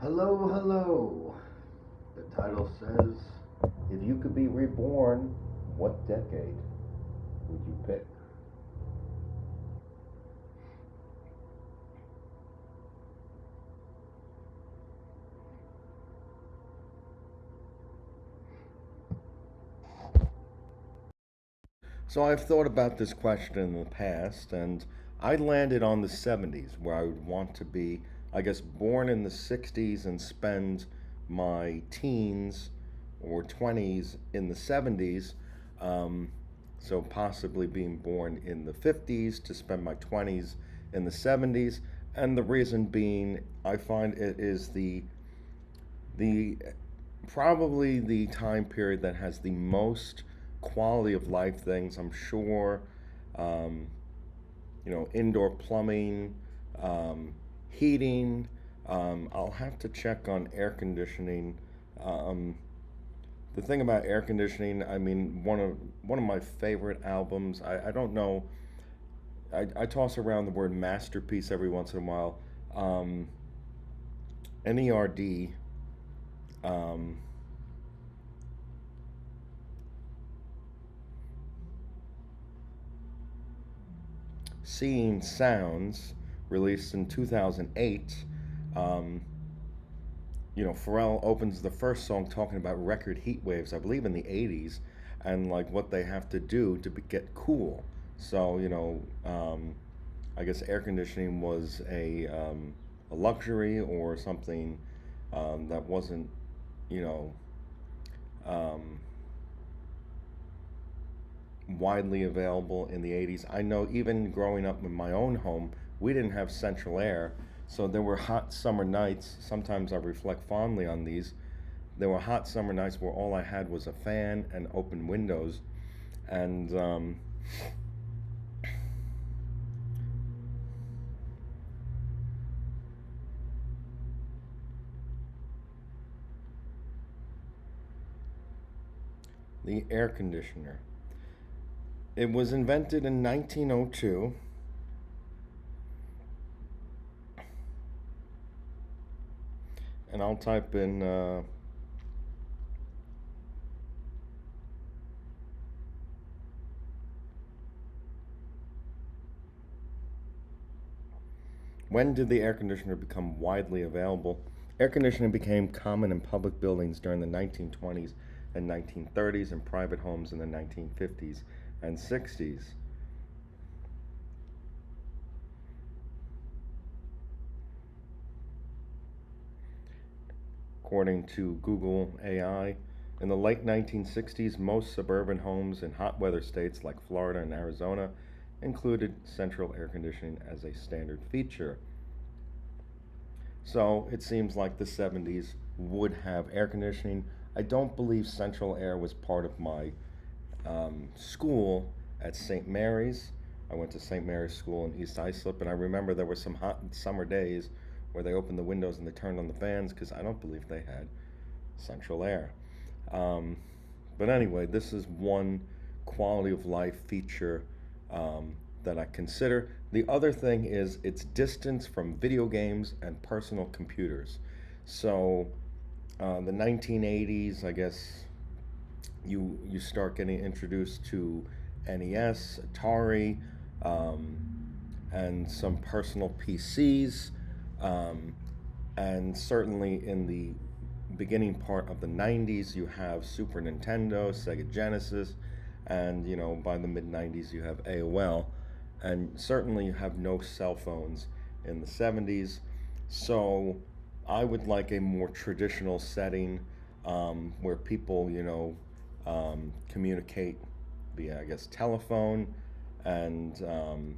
Hello, hello. The title says, if you could be reborn, what decade would you pick? So I've thought about this question in the past, and I landed on the 70s, where I would want to be, I guess, born in the 60s and spend my teens or 20s in the 70s. Um, so possibly being born in the 50s to spend my 20s in the 70s. And the reason being, I find it is the probably the time period that has the most quality of life things. I'm sure, um, indoor plumbing, um, heating. I'll have to check on air conditioning. Um, the thing about air conditioning, I mean, one of my favorite albums. I don't know. I toss around the word masterpiece every once in a while. Um, NERD. Um, Seeing Sounds, released in 2008. Um, Pharrell opens the first song talking about record heat waves, I believe in the 80s, and like what they have to do to get cool. So, I guess air conditioning was a luxury or something that wasn't, you know, um, widely available in the 80s. I know even growing up in my own home, we didn't have central air. So there were hot summer nights. Sometimes I reflect fondly on these. There were hot summer nights where all I had was a fan and open windows. And the air conditioner. It was invented in 1902. And I'll type in when did the air conditioner become widely available? Air conditioning became common in public buildings during the 1920s and 1930s and private homes in the 1950s and 60s. According to Google AI, in the late 1960s, most suburban homes in hot weather states like Florida and Arizona included central air conditioning as a standard feature. So it seems like the 70s would have air conditioning. I don't believe central air was part of my school at St. Mary's. I went to St. Mary's School in East Islip, and I remember there were some hot summer days where they opened the windows and they turned on the fans because I don't believe they had central air. Um, but anyway, this is one quality of life feature that I consider. The other thing is its distance from video games and personal computers. So, the 1980s, I guess you start getting introduced to NES, Atari, um, and some personal PCs, um, and certainly in the beginning part of the 90s you have Super Nintendo, Sega Genesis, and by the mid 90s you have AOL, and certainly you have no cell phones in the 70s. So I would like a more traditional setting where people communicate via, I guess, telephone, and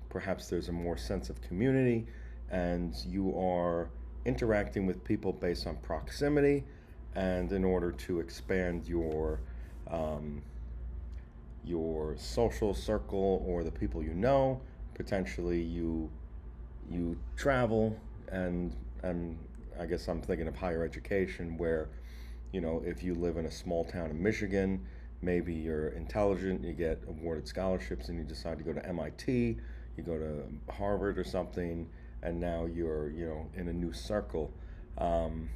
perhaps there's a more sense of community, and you are interacting with people based on proximity, and in order to expand um, your social circle or the people you know, potentially you travel, and I guess I'm thinking of higher education where, if you live in a small town in Michigan, maybe you're intelligent, you get awarded scholarships, and you decide to go to MIT, you go to Harvard or something, and now you're in a new circle. Um,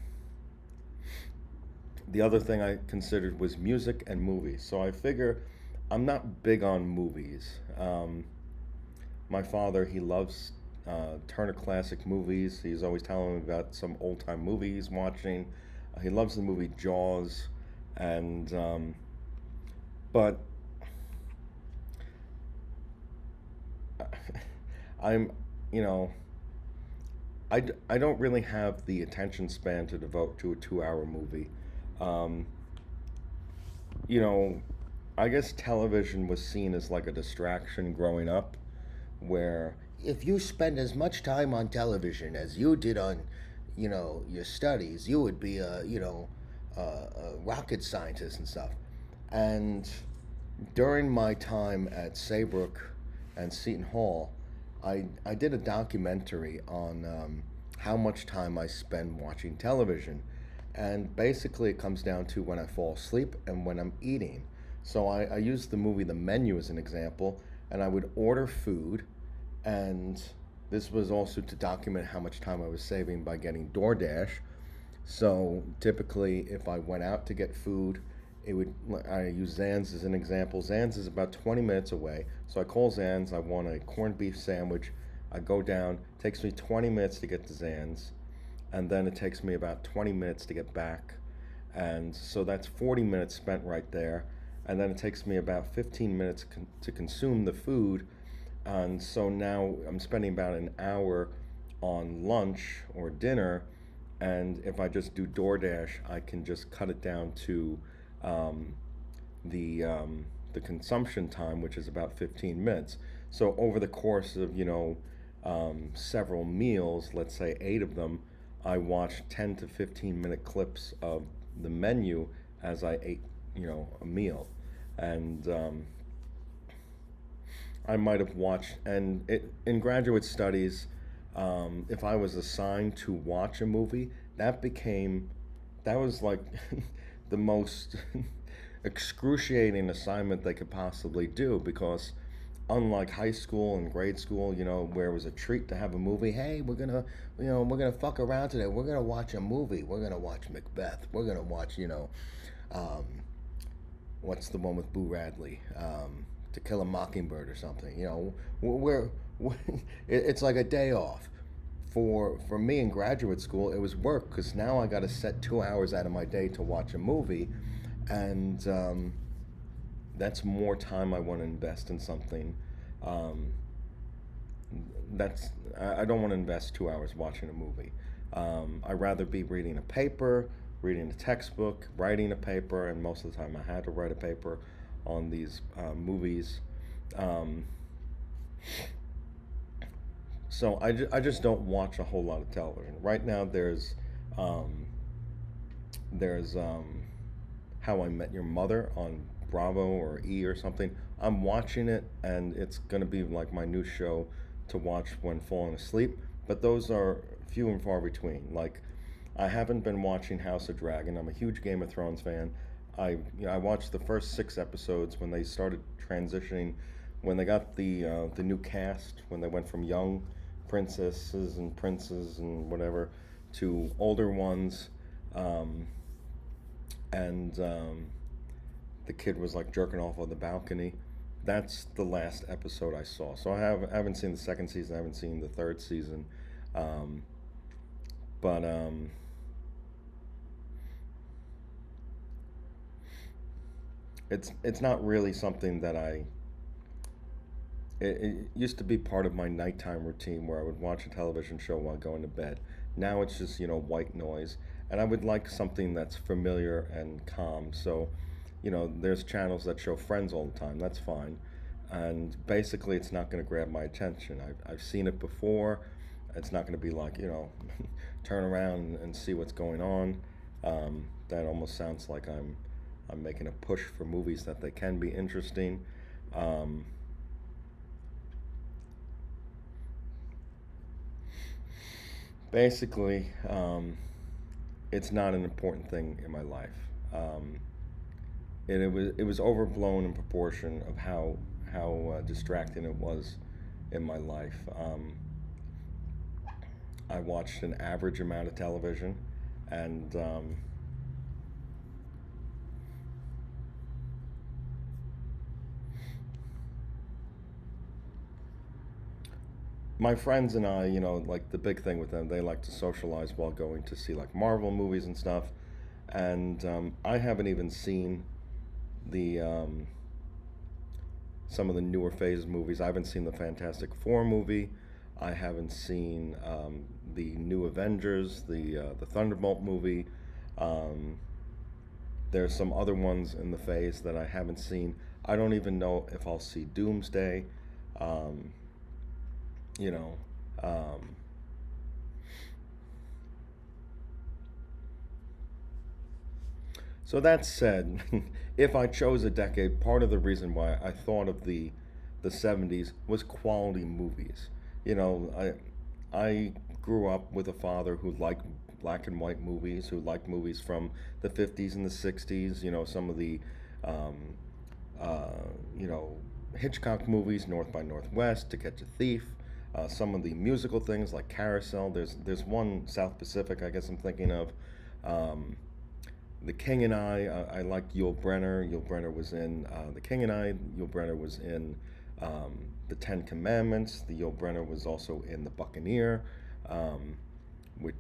the other thing I considered was music and movies. So I figure I'm not big on movies. My father, he loves Turner Classic Movies. He's always telling me about some old time movie he's watching. He loves the movie Jaws, and but I'm, you know, I don't really have the attention span to devote to a 2 hour movie. Um, you know, I guess television was seen as like a distraction growing up, where if you spend as much time on television as you did on, your studies, you would be a rocket scientist and stuff. And during my time at Saybrook and Seton Hall, I did a documentary on how much time I spend watching television. And basically, it comes down to when I fall asleep and when I'm eating. So I used the movie The Menu as an example, and I would order food, and this was also to document how much time I was saving by getting DoorDash. So typically, if I went out to get food, it would I use Zan's as an example. Zan's is about 20 minutes away, so I call Zan's. I want a corned beef sandwich. I go down. It takes me 20 minutes to get to Zan's, and then it takes me about 20 minutes to get back, and so that's 40 minutes spent right there. And then it takes me about 15 minutes to consume the food, and so now I'm spending about an hour on lunch or dinner. And if I just do DoorDash, I can just cut it down to um, the consumption time, which is about 15 minutes. So over the course of several meals, let's say 8 of them, I watched 10 to 15 minute clips of the menu as I ate a meal, and I might have watched, and in graduate studies, if I was assigned to watch a movie, that was like the most excruciating assignment they could possibly do, because unlike high school and grade school, where it was a treat to have a movie. Hey, we're gonna fuck around today. We're gonna watch a movie. We're gonna watch Macbeth. We're gonna watch, um, what's the one with Boo Radley? To Kill a Mockingbird or something. We're it's like a day off. For me in graduate school, it was work, because now I got to set 2 hours out of my day to watch a movie, and that's more time I want to invest in something. Um, that's I don't want to invest 2 hours watching a movie. I'd rather be reading a paper, reading a textbook, writing a paper, and most of the time I had to write a paper on these movies. Um, so I just don't watch a whole lot of television. Right now, um, there's How I Met Your Mother on Bravo or E or something. I'm watching it, and it's gonna be like my new show to watch when falling asleep. But those are few and far between. Like, I haven't been watching House of Dragon. I'm a huge Game of Thrones fan. I watched the first 6 episodes when they started transitioning, when they got the new cast, when they went from young princesses and princes and whatever to older ones, um, and the kid was like jerking off on the balcony. That's the last episode I saw. So I haven't seen the second season. I haven't seen the third season, um, but it's not really something that it used to be part of my nighttime routine, where I would watch a television show while going to bed. Now it's just white noise, and I would like something that's familiar and calm. So, there's channels that show Friends all the time. That's fine, and basically, it's not going to grab my attention. I've seen it before. It's not going to be like turn around and see what's going on. That almost sounds like I'm making a push for movies that they can be interesting. Um, Basically, it's not an important thing in my life. Um, and it was overblown in proportion of how distracting it was in my life. I watched an average amount of television, And my friends and I, like the big thing with them, they like to socialize while going to see like Marvel movies and stuff. And I haven't even seen the some of the newer Phase movies. I haven't seen the Fantastic Four movie. I haven't seen the new Avengers, the Thunderbolt movie. Um, there's some other ones in the Phase that I haven't seen. I don't even know if I'll see Doomsday. Um, you know, um, So that said, if I chose a decade, part of the reason why I thought of the 70s was quality movies. You know, I grew up with a father who liked black and white movies, who liked movies from the 50s and the 60s, some of the um, uh, you know, Hitchcock movies, North by Northwest, To Catch a Thief, some of the musical things like Carousel. There's one South Pacific I guess I'm thinking of. Um, the King and I like Yul Brynner. Yul Brynner was in The King and I. Yul Brynner was in The Ten Commandments. The Yul Brynner was also in The Buccaneer um, with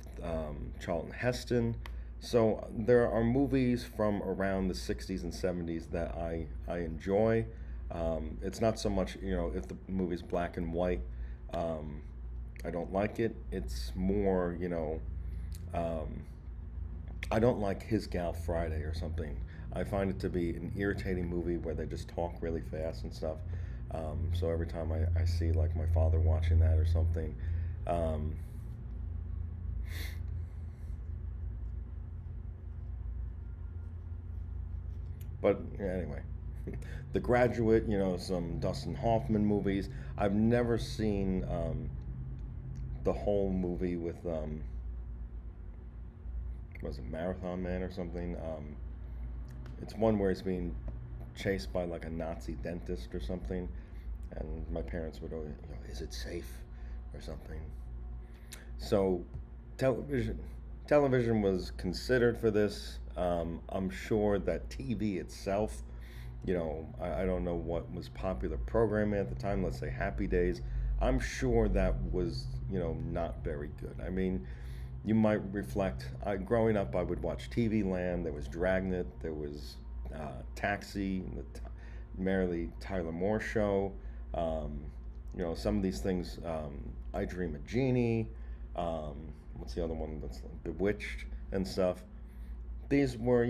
Charlton Heston. So there are movies from around the 60s and 70s that I enjoy. It's not so much, if the movie's black and white, um, I don't like it. It's more, um, I don't like His Gal Friday or something. I find it to be an irritating movie where they just talk really fast and stuff. So every time I see like my father watching that or something, um, but yeah, anyway, The Graduate, some Dustin Hoffman movies. I've never seen the whole movie with was it Marathon Man or something? It's one where he's being chased by like a Nazi dentist or something, and my parents would always, is it safe or something? So, television, television was considered for this. I'm sure that TV itself, I don't know what was popular programming at the time. Let's say Happy Days. I'm sure that was, not very good. I mean, you might reflect. Growing up, I would watch TV Land. There was Dragnet. There was Taxi, Merrily Tyler Moore Show. Um, some of these things. I Dream of Jeannie. What's the other one? That's like Bewitched and stuff. These were,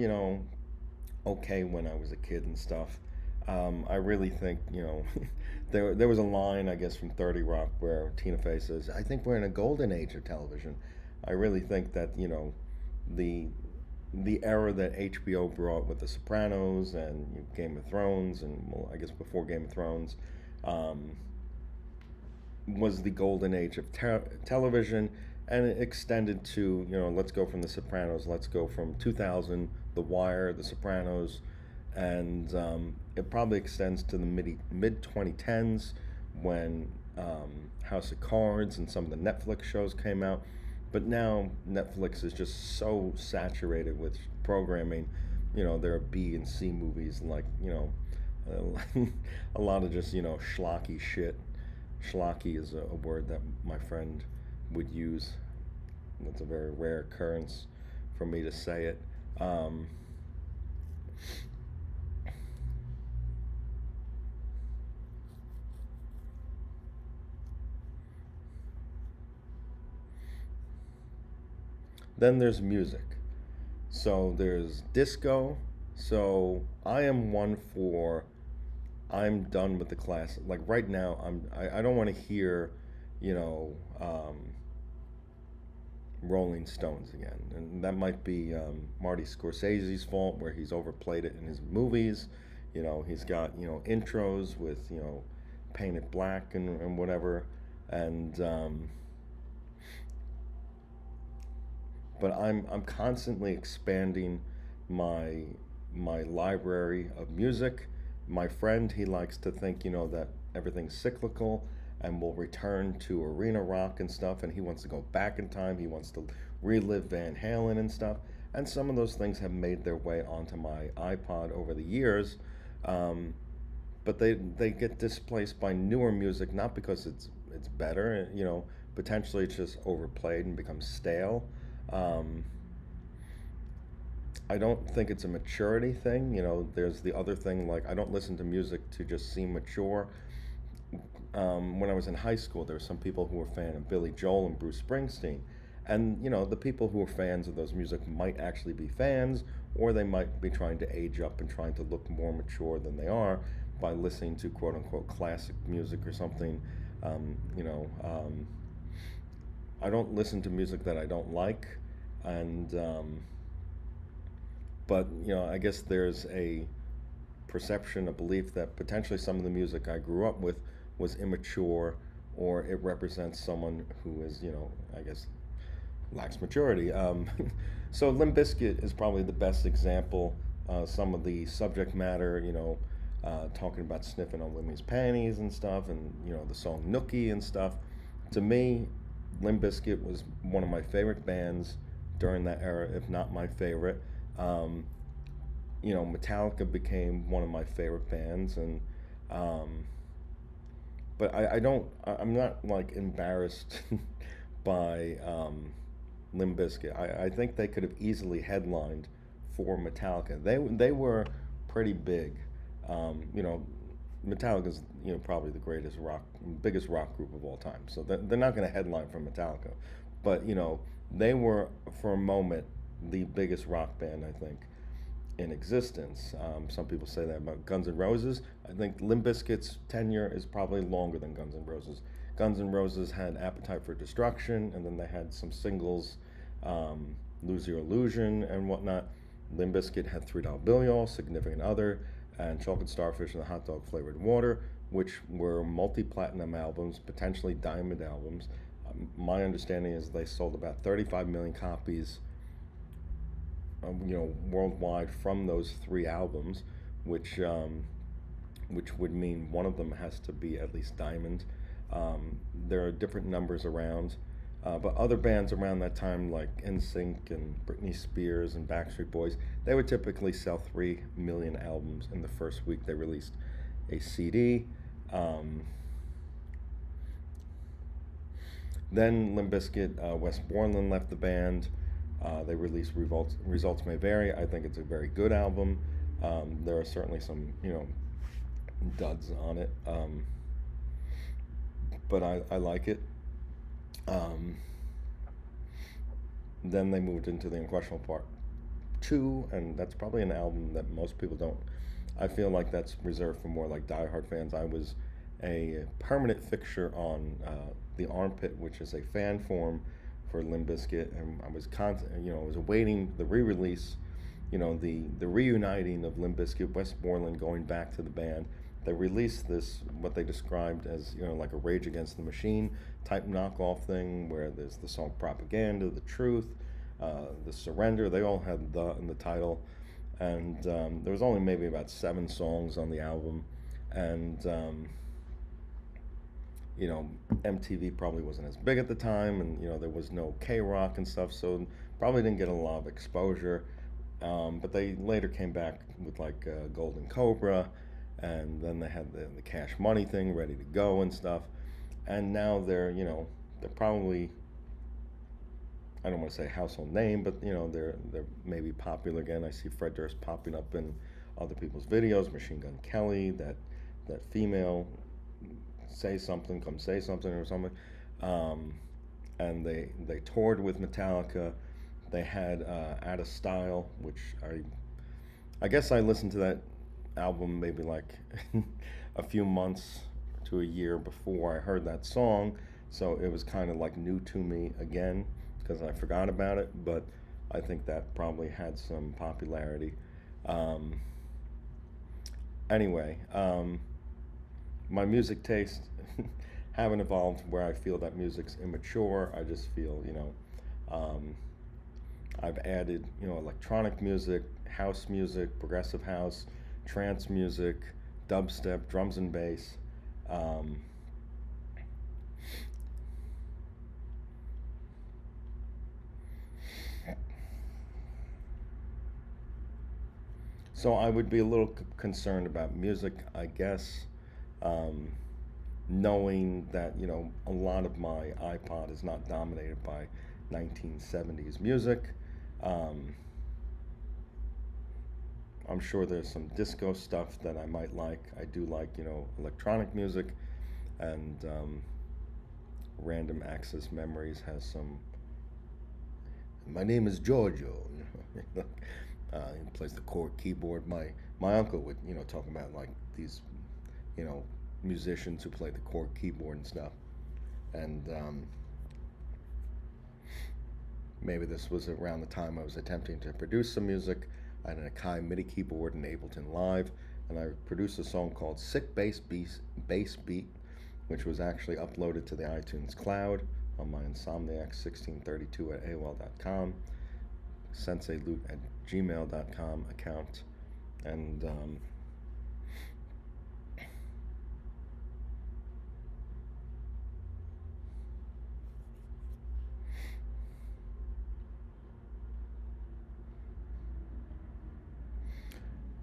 okay when I was a kid and stuff. I really think, there was a line, I guess, from 30 Rock where Tina Fey says, I think we're in a golden age of television. I really think that, the the era that HBO brought with The Sopranos and Game of Thrones, and well, I guess before Game of Thrones, um, was the golden age of television, and it extended to, let's go from The Sopranos, let's go from 2000, The Wire, The Sopranos, and it probably extends to the mid 2010s when House of Cards and some of the Netflix shows came out. But now Netflix is just so saturated with programming. There are B and C movies, and like, a lot of just, schlocky shit. Schlocky is a word that my friend would use. That's a very rare occurrence for me to say it. Um, then there's music. So there's disco. So I am one for, I'm done with the class. Like right now, I don't want to hear, you know, Rolling Stones again, and that might be Marty Scorsese's fault, where he's overplayed it in his movies. He's got intros with Paint It Black and whatever, and but I'm constantly expanding my my library of music. My friend, he likes to think that everything's cyclical, and will return to arena rock and stuff, and he wants to go back in time. He wants to relive Van Halen and stuff. And some of those things have made their way onto my iPod over the years. Um, but they get displaced by newer music, not because it's better, potentially it's just overplayed and becomes stale. Um, I don't think it's a maturity thing. There's the other thing, like, I don't listen to music to just seem mature. When I was in high school, there were some people who were fan of Billy Joel and Bruce Springsteen. And, the people who are fans of those music might actually be fans, or they might be trying to age up and trying to look more mature than they are by listening to quote unquote classic music or something. Um, you know, um, I don't listen to music that I don't like, and but I guess there's a perception, a belief that potentially some of the music I grew up with was immature, or it represents someone who is, I guess, lacks maturity. So Limp Bizkit is probably the best example. Some of the subject matter, talking about sniffing on Limmy's panties and stuff, and the song Nookie and stuff. To me, Limp Bizkit was one of my favorite bands during that era, if not my favorite. Um, Metallica became one of my favorite bands, and um, but I don't. I'm not like embarrassed by Limp Bizkit. I think they could have easily headlined for Metallica. They were pretty big. Metallica's probably the biggest rock group of all time. So they're not going to headline for Metallica, but they were for a moment the biggest rock band, I think, in existence. Some people say that about Guns N' Roses. I think Limp Bizkit's tenure is probably longer than Guns N' Roses. Guns N' Roses had Appetite for Destruction, and then they had some singles, Lose Your Illusion and whatnot. Limp Bizkit had $3 Bill Y'all, Significant Other, and Chocolate Starfish and the Hot Dog Flavored Water, which were multi-platinum albums, potentially diamond albums. My understanding is they sold about 35 million copies worldwide from those three albums, which would mean one of them has to be at least diamond. There are different numbers around, but other bands around that time, like NSYNC and Britney Spears and Backstreet Boys, they would typically sell 3 million albums in the first week they released a CD. Then Limp Bizkit, Wes Borland left the band. They released Results May Vary. I think it's a very good album. There are certainly some, duds on it, but I like it. Um, then they moved into the Unquestionable Part 2, and that's probably an album that most people don't. I feel like that's reserved for more like diehard fans. I was a permanent fixture on the Armpit, which is a fan forum for Limp Bizkit, and I was I was awaiting the re-release, the reuniting of Limp Bizkit, Wes Borland going back to the band. They released this, what they described as, like a Rage Against the Machine type knockoff thing, where there's the song Propaganda, The Truth, The Surrender. They all had the in the title, and there was only maybe about 7 songs on the album, and MTV probably wasn't as big at the time, and there was no K-Rock and stuff, so probably didn't get a lot of exposure. But they later came back with like Golden Cobra, and then they had the Cash Money thing ready to go and stuff. And now they're probably, I don't want to say household name, but they're maybe popular again. I see Fred Durst popping up in other people's videos. Machine Gun Kelly, that female, say something, come say something or something. And they toured with Metallica. They had Out of Style, which I guess I listened to that album maybe like a few months to a year before I heard that song, so it was kind of like new to me again because I forgot about it, but I think that probably had some popularity. Um, anyway, my music taste haven't evolved where I feel that music's immature. I just feel, um, I've added, electronic music, house music, progressive house, trance music, dubstep, drums and bass. Um, So I would be a little concerned about music, I guess, um, knowing that a lot of my iPod is not dominated by 1970s music. Um, I'm sure there's some disco stuff that I might like. I do like electronic music, and Random Access Memories has some. My name is Giorgio. He plays the chord keyboard. My uncle would talk about like these you know musicians who play the chord keyboard and stuff, and maybe this was around the time I was attempting to produce some music. I had an Akai MIDI keyboard in Ableton Live, and I produced a song called Sick Bass Beat, which was actually uploaded to the iTunes cloud on my insomniac1632 at AOL.com, senseiloot at gmail.com account. And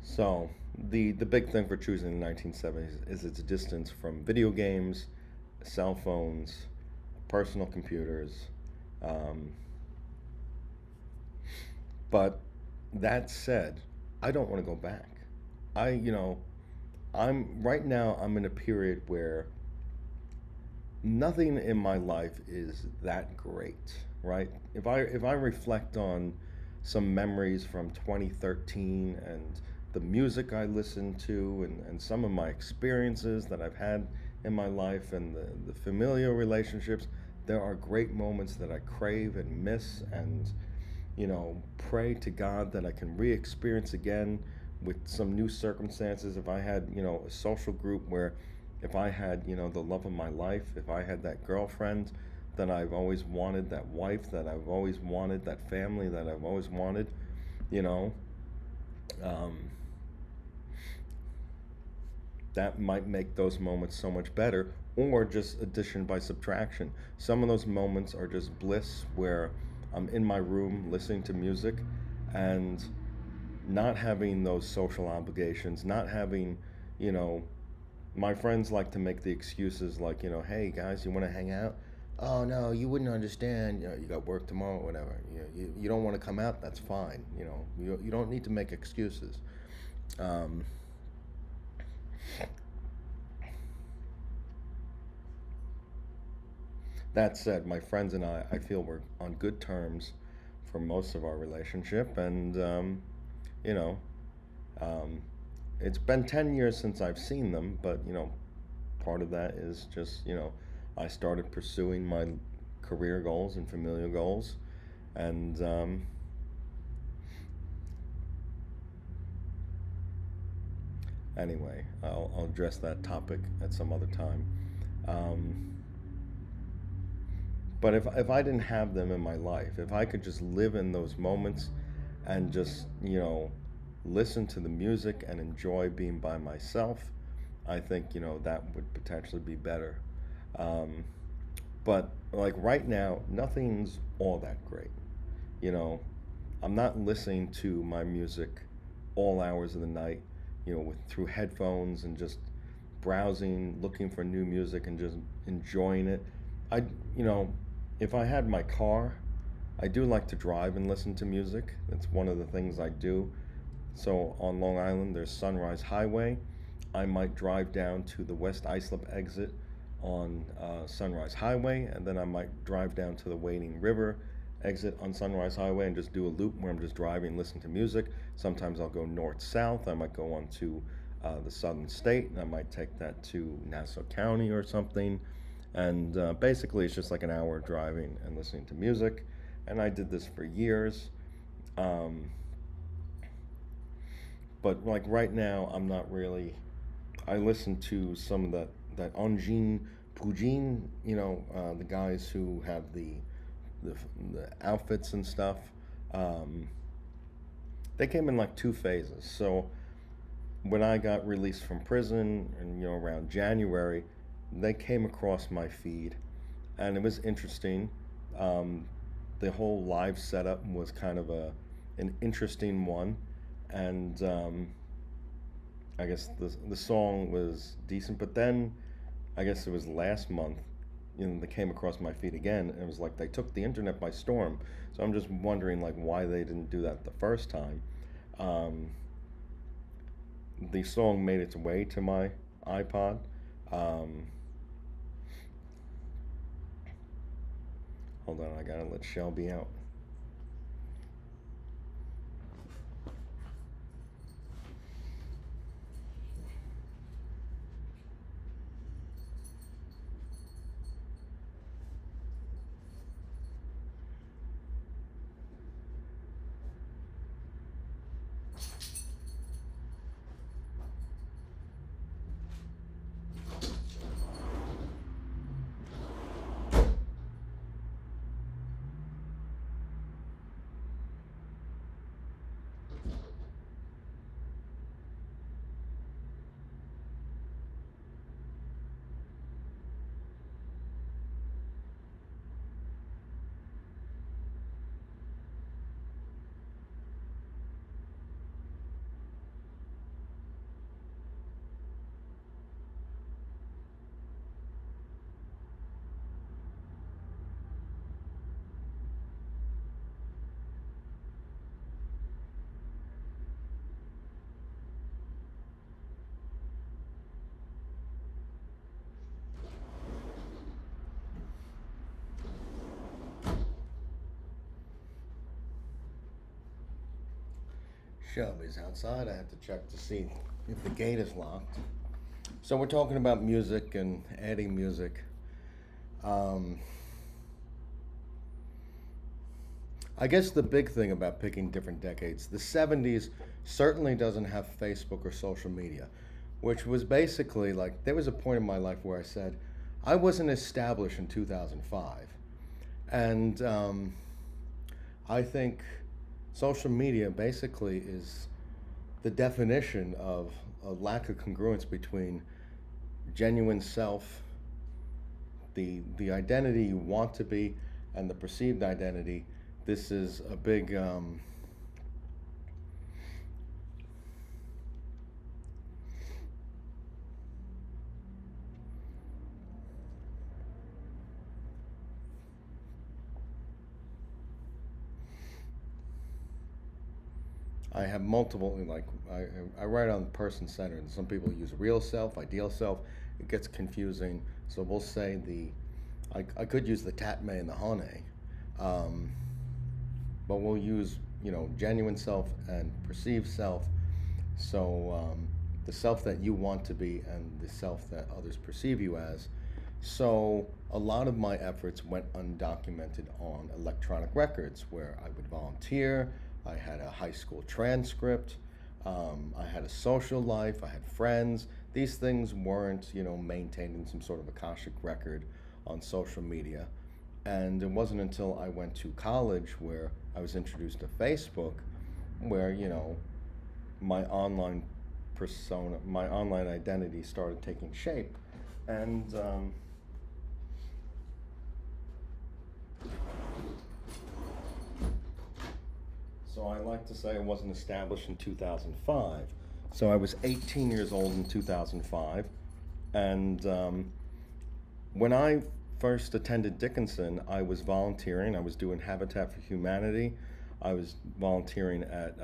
so the big thing for choosing the 1970s is its distance from video games, cell phones, personal computers. Um, but that said, I don't want to go back. I'm right now. I'm in a period where nothing in my life is that great, right? If I reflect on some memories from 2013 and the music I listened to and some of my experiences that I've had in my life and the familial relationships, there are great moments that I crave and miss and pray to God that I can re-experience again with some new circumstances. If I had a social group where if I had the love of my life, if I had that girlfriend that I've always wanted, that wife that I've always wanted, that family that I've always wanted, you know um, that might make those moments so much better. Or just addition by subtraction, some of those moments are just bliss where I'm in my room listening to music and not having those social obligations, not having, you know, my friends like to make the excuses like, hey guys, you want to hang out? Oh no, you wouldn't understand. You got work tomorrow, whatever. You don't want to come out. That's fine. You don't need to make excuses. Um, that said, my friends and I feel we're on good terms for most of our relationship, and you know, um, it's been 10 years since I've seen them, but part of that is just I started pursuing my career goals and familial goals, and anyway, I'll address that topic at some other time. Um, but if I didn't have them in my life, if I could just live in those moments and just listen to the music and enjoy being by myself, I think that would potentially be better. Um, but like right now, nothing's all that great. You know, I'm not listening to my music all hours of the night, through headphones and just browsing, looking for new music and just enjoying it. I, you know, if I had my car, I do like to drive and listen to music. That's one of the things I do. So on Long Island, there's Sunrise Highway. I might drive down to the West Islip exit on Sunrise Highway, and then I might drive down to the Wading River exit on Sunrise Highway and just do a loop where I'm just driving, listening to music. Sometimes I'll go north south. I might go on to the Southern State, and I might take that to Nassau County or something. And basically, it's just like an hour driving and listening to music. And I did this for years. Um, but like right now, I'm not really. I listen to some of that Anjin Pujin, the guys who have the, the outfits and stuff. Um, they came in like two phases. So when I got released from prison, and around January, they came across my feed, and it was interesting. Um, the whole live setup was kind of an interesting one. and I guess the song was decent. But then I guess it was last month, they came across my feed again, and it was like they took the internet by storm. So I'm just wondering like why they didn't do that the first time. Um, the song made its way to my iPod. Um, Hold on, I gotta let Shelby out. Shelby's outside. I have to check to see if the gate is locked. So we're talking about music and adding music. Um, I guess the big thing about picking different decades, the 70s certainly doesn't have Facebook or social media, which was basically like there was a point in my life where I said, I wasn't established in 2005. And I think social media basically is the definition of a lack of congruence between genuine self, the identity you want to be, and the perceived identity. This is a big I have multiple, like, I write on person centered. Some people use real self, ideal self. It gets confusing. So we'll say I could use the tatme and the hane, um, but we'll use, genuine self and perceived self. So the self that you want to be and the self that others perceive you as. So a lot of my efforts went undocumented on electronic records where I would volunteer. I had a high school transcript. I had a social life. I had friends. These things weren't, maintained in some sort of Akashic record on social media. And it wasn't until I went to college where I was introduced to Facebook, where, my online persona, my online identity started taking shape. And so I like to say I wasn't established in 2005. So I was 18 years old in 2005. And when I first attended Dickinson, I was volunteering. I was doing Habitat for Humanity. I was volunteering at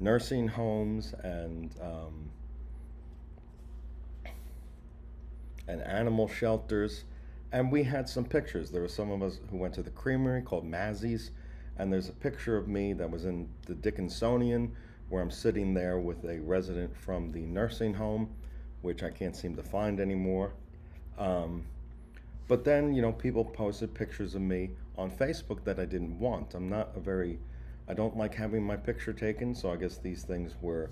nursing homes and animal shelters. And we had some pictures. There were some of us who went to the creamery called Mazzy's, and there's a picture of me that was in the Dickinsonian where I'm sitting there with a resident from the nursing home, which I can't seem to find anymore. Um, but then, people posted pictures of me on Facebook that I didn't want. I don't like having my picture taken, so I guess these things were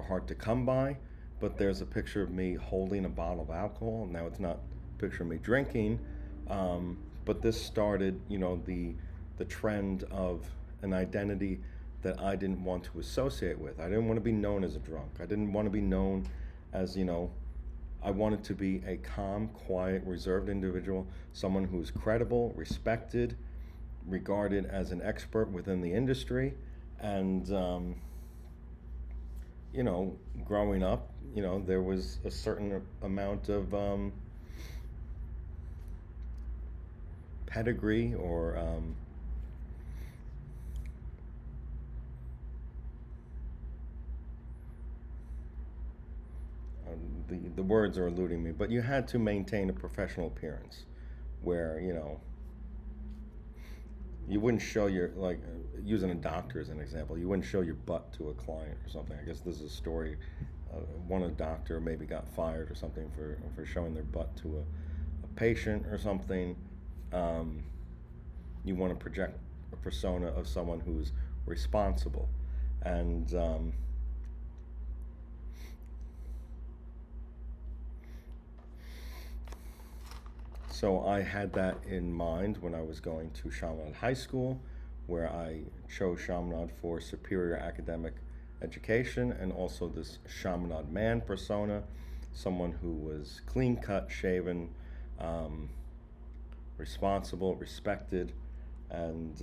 hard to come by. But there's a picture of me holding a bottle of alcohol. Now it's not a picture of me drinking, but this started, the trend of an identity that I didn't want to associate with. I didn't want to be known as a drunk. I didn't want to be known as, I wanted to be a calm, quiet, reserved individual, someone who's credible, respected, regarded as an expert within the industry. And you know, growing up, you know, there was a certain amount of pedigree or the words are eluding me, but you had to maintain a professional appearance where, you know, you wouldn't show your, like, using a doctor as an example, you wouldn't show your butt to a client or something. I guess this is a story. One, a doctor maybe got fired or something for showing their butt to a patient or something. Um, you want to project a persona of someone who's responsible. And so I had that in mind when I was going to Chaminade High School, where I chose Chaminade for superior academic education and also this Chaminade man persona, someone who was clean cut, shaven, um, responsible, respected, and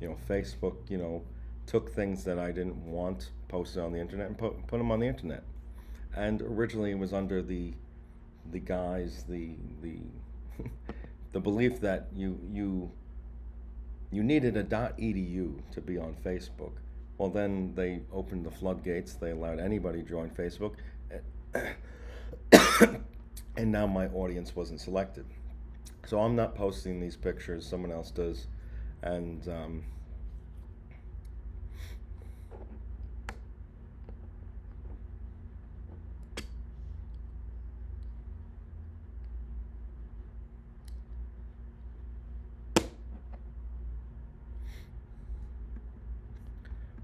you know, Facebook, you know, took things that I didn't want posted on the internet and put them on the internet. And originally it was under the guise, the the belief that you needed a .edu to be on Facebook. Well, then they opened the floodgates. They allowed anybody to join Facebook, and now my audience wasn't selected. So I'm not posting these pictures. Someone else does, and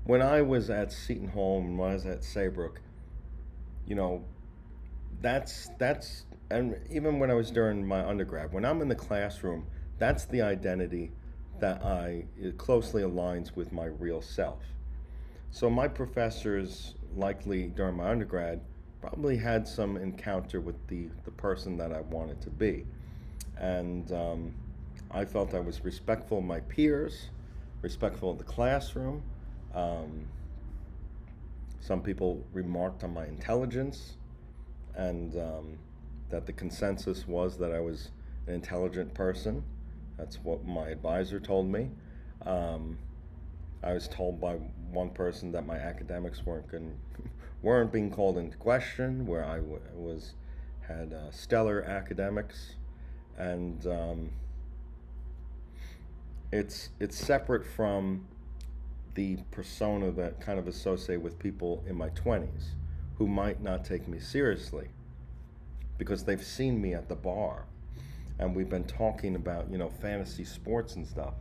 when I was at Seton Hall and when I was at Saybrook, you know, that's and even when I was during my undergrad, when I'm in the classroom, that's the identity that I it closely aligns with my real self. So my professors, likely during my undergrad, probably had some encounter with the person that I wanted to be, and I felt I was respectful of my peers, respectful of the classroom. Um, some people remarked on my intelligence, and that the consensus was that I was an intelligent person. That's what my advisor told me. Um, I was told by one person that my academics weren't being called into question, where was had stellar academics, and it's separate from the persona that kind of associate with people in my 20s who might not take me seriously because they've seen me at the bar and we've been talking about, you know, fantasy sports and stuff,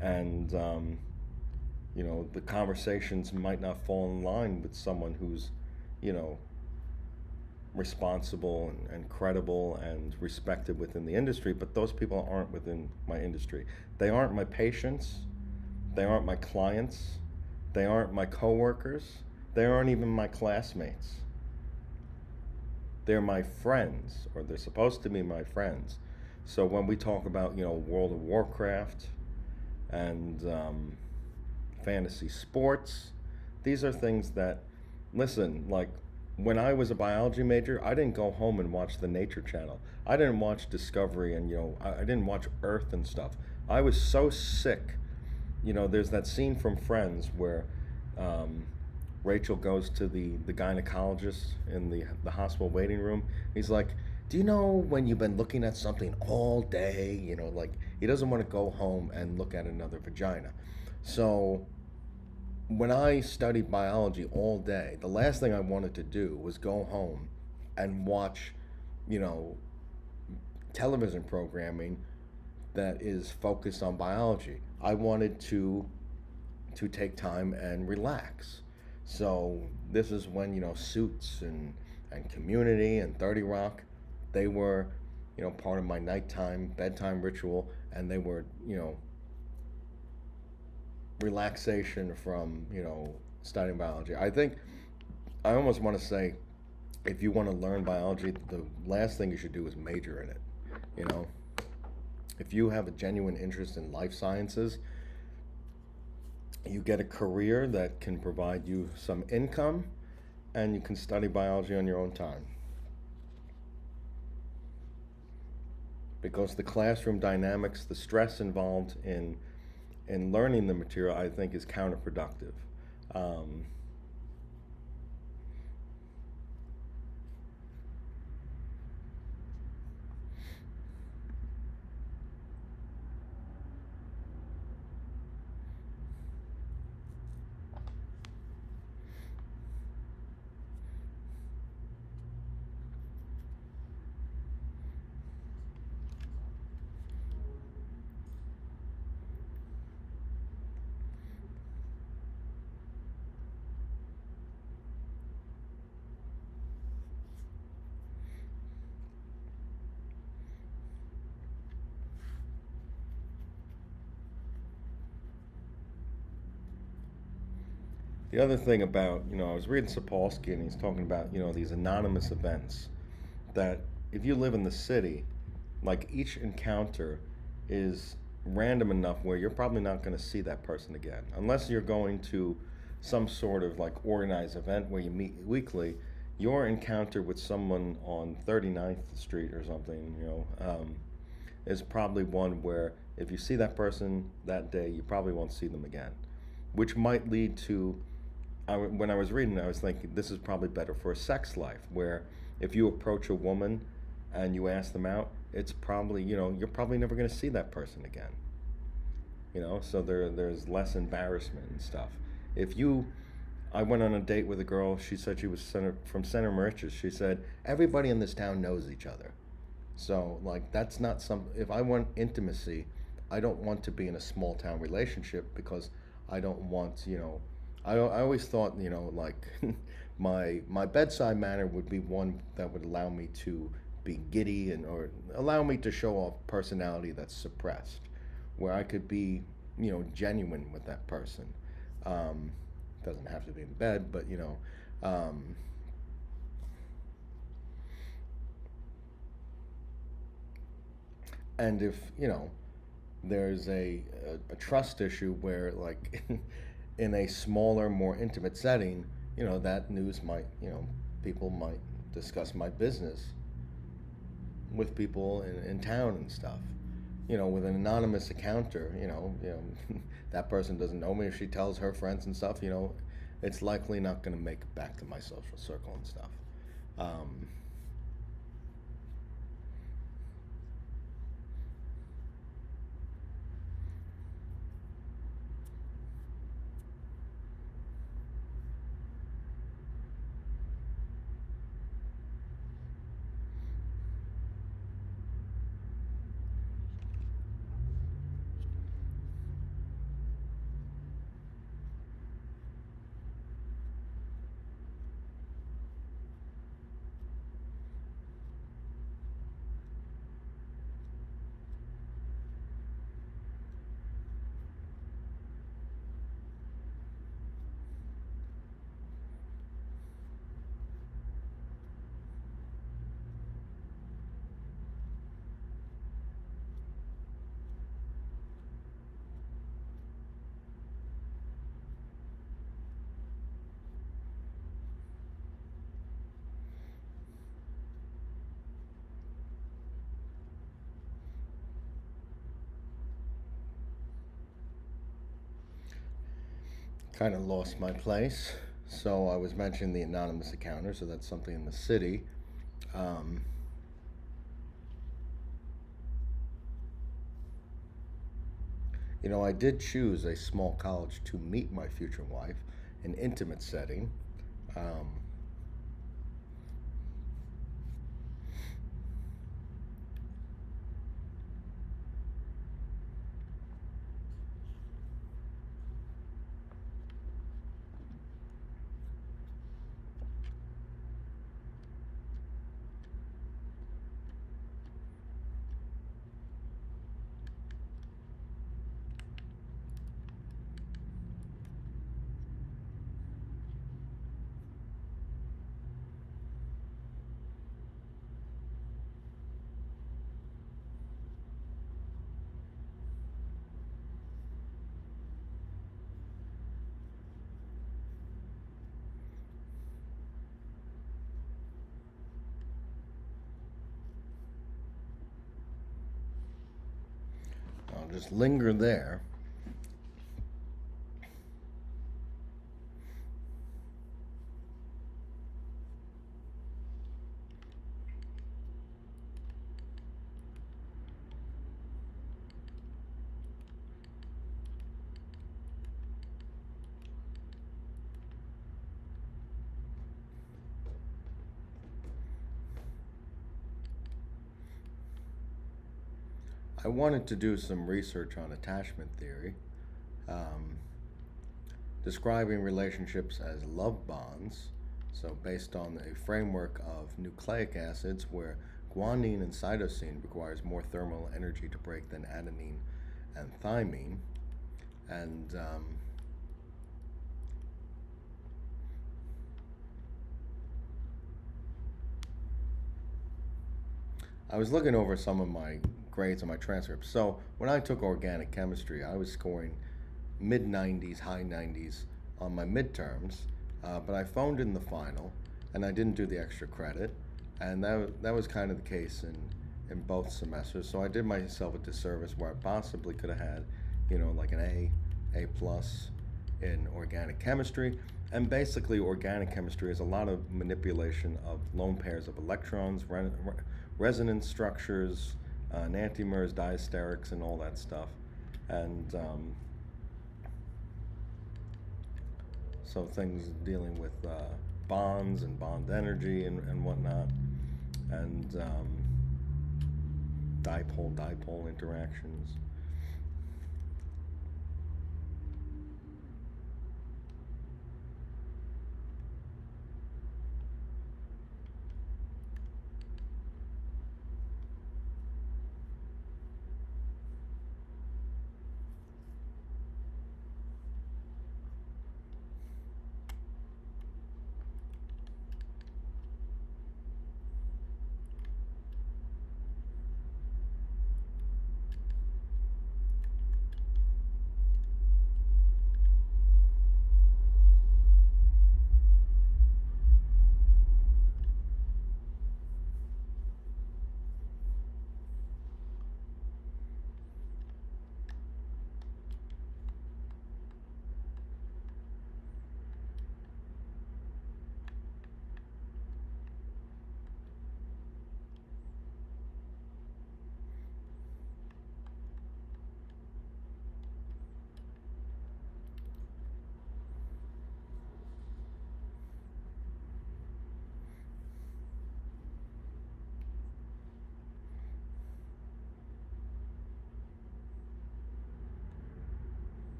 and you know, the conversations might not fall in line with someone who's, you know, responsible and credible and respected within the industry, but those people aren't within my industry. They aren't my patients, they aren't my clients, they aren't my coworkers, they aren't even my classmates. They're my friends, or they're supposed to be my friends. So when we talk about, you know, World of Warcraft and fantasy sports, these are things that, listen, like when I was a biology major, I didn't go home and watch the Nature Channel. I didn't watch Discovery and, you know, I didn't watch Earth and stuff. I was so sick. You know, there's that scene from Friends where um, Rachel goes to the gynecologist in the hospital waiting room. He's like, "Do you know when you've been looking at something all day?" You know, like he doesn't want to go home and look at another vagina. So when I studied biology all day, the last thing I wanted to do was go home and watch, you know, television programming that is focused on biology. I wanted to take time and relax. So this is when, you know, Suits and Community and 30 Rock, they were, you know, part of my nighttime bedtime ritual, and they were, you know, relaxation from, you know, studying biology. I think I almost want to say, if you want to learn biology, the last thing you should do is major in it. You know, If you have a genuine interest in life sciences, you get a career that can provide you some income, and you can study biology on your own time. Because the classroom dynamics, the stress involved in learning the material, I think is counterproductive. Um, the other thing about, I was reading Sapolsky and he's talking about, these anonymous events that if you live in the city, like each encounter is random enough where you're probably not going to see that person again unless you're going to some sort of like organized event where you meet weekly. Your encounter with someone on 39th Street or something, is probably one where if you see that person that day, you probably won't see them again, which might lead to. When I was reading, I was thinking this is probably better for a sex life, where if you approach a woman and you ask them out, it's probably, you're probably never going to see that person again. So there's less embarrassment and stuff. If you, I went on a date with a girl. She said she was from Center Moriches. She said everybody in this town knows each other. So like that's not some. If I want intimacy, I don't want to be in a small town relationship because I don't want. I always thought like my bedside manner would be one that would allow me to be giddy and or allow me to show off personality that's suppressed, where I could be genuine with that person. Um, doesn't have to be in bed, but and if there's a trust issue where like in a smaller, more intimate setting, that news might, people might discuss my business with people in town and stuff. With an anonymous encounter, that person doesn't know me. If she tells her friends and stuff, it's likely not going to make it back to my social circle and stuff. Um, kind of lost my place. So I was mentioning the anonymous encounter, so that's something in the city. Um, I did choose a small college to meet my future wife, an intimate setting. Um, just linger there. I wanted to do some research on attachment theory, um, describing relationships as love bonds. So, based on a framework of nucleic acids, where guanine and cytosine requires more thermal energy to break than adenine and thymine, and I was looking over some of my grades and my transcripts. So when I took organic chemistry, I was scoring mid 90s, high 90s on my midterms, but I phoned in the final, and I didn't do the extra credit, and that was kind of the case in both semesters. So I did myself a disservice where I possibly could have had, like an A plus in organic chemistry. And basically, organic chemistry is a lot of manipulation of lone pairs of electrons, resonance structures, enantiomers, diasterics, and all that stuff. And so things dealing with bonds and bond energy and whatnot, and dipole interactions.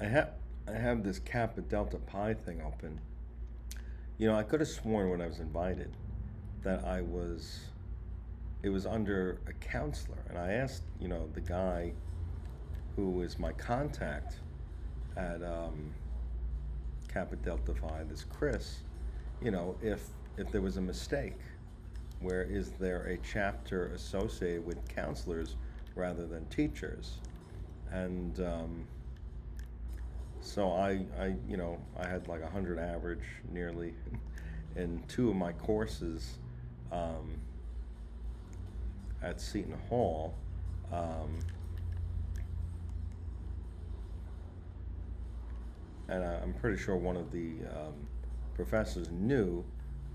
I have I have this kappa delta pi thing open. I could have sworn when I was invited that it was under a counselor, and I asked, the guy who is my contact at Kappa Delta Phi, this Chris, if there was a mistake, where is there a chapter associated with counselors rather than teachers? And so I had like 100 average nearly in two of my courses um, at Seton Hall. Um, and I'm pretty sure one of the professors knew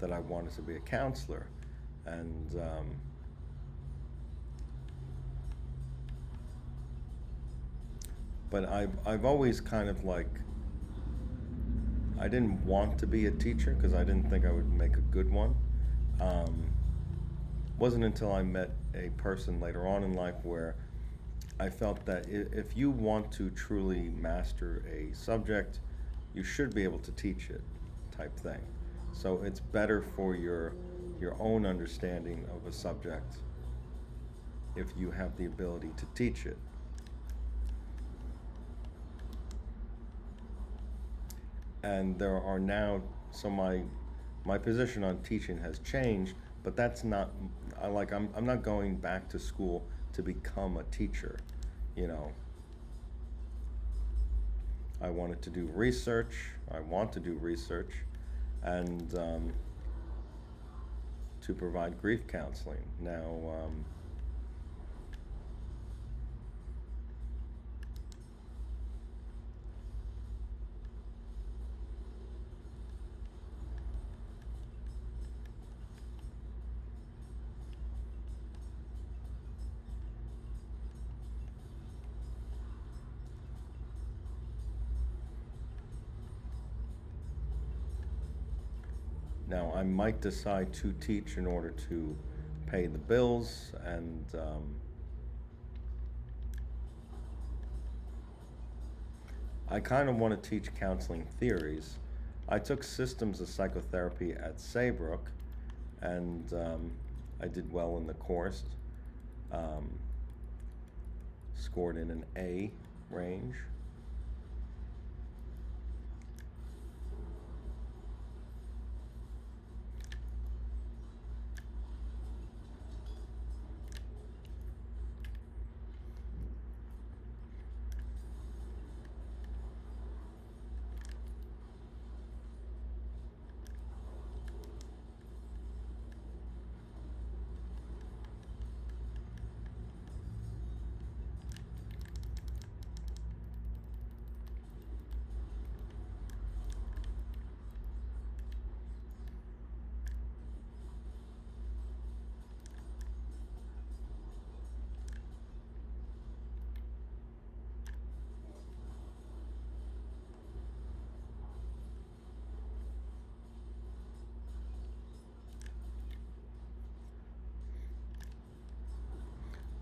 that I wanted to be a counselor. And but I've always kind of like, I didn't want to be a teacher because I didn't think I would make a good one. Um, wasn't until I met a person later on in life where I felt that if you want to truly master a subject, you should be able to teach it, type thing. So it's better for your own understanding of a subject if you have the ability to teach it. And there are now, so my position on teaching has changed, but that's not, I'm not going back to school to become a teacher, you know. I wanted to do research. I want to do research, and to provide grief counseling. Now, Now, I might decide to teach in order to pay the bills, and I kind of want to teach counseling theories. I took systems of psychotherapy at Saybrook, and I did well in the course. Um, Scored in an A range.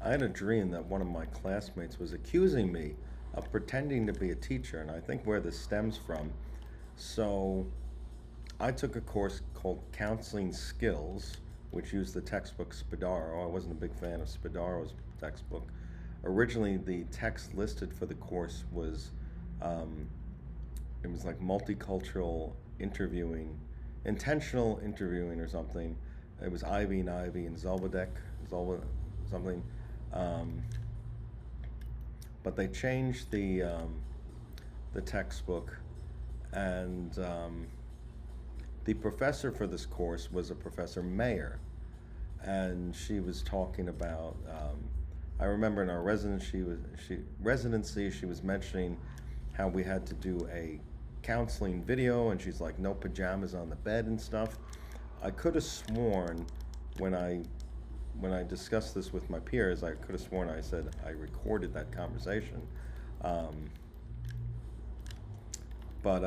I had a dream that one of my classmates was accusing me of pretending to be a teacher, and I think where this stems from. So, I took a course called Counseling Skills, which used the textbook Spadaro. I wasn't a big fan of Spadaro's textbook. Originally, the text listed for the course was um, it was like multicultural interviewing, intentional interviewing or something. It was Ivy and Ivy and Zelvedek, something. Um, but they changed the textbook, and the professor for this course was a Professor Mayer, and she was talking about. I remember in our residency she was mentioning how we had to do a counseling video, and she's like, no pajamas on the bed and stuff. I could have sworn when I discussed this with my peers, I could have sworn I said I recorded that conversation. Um, but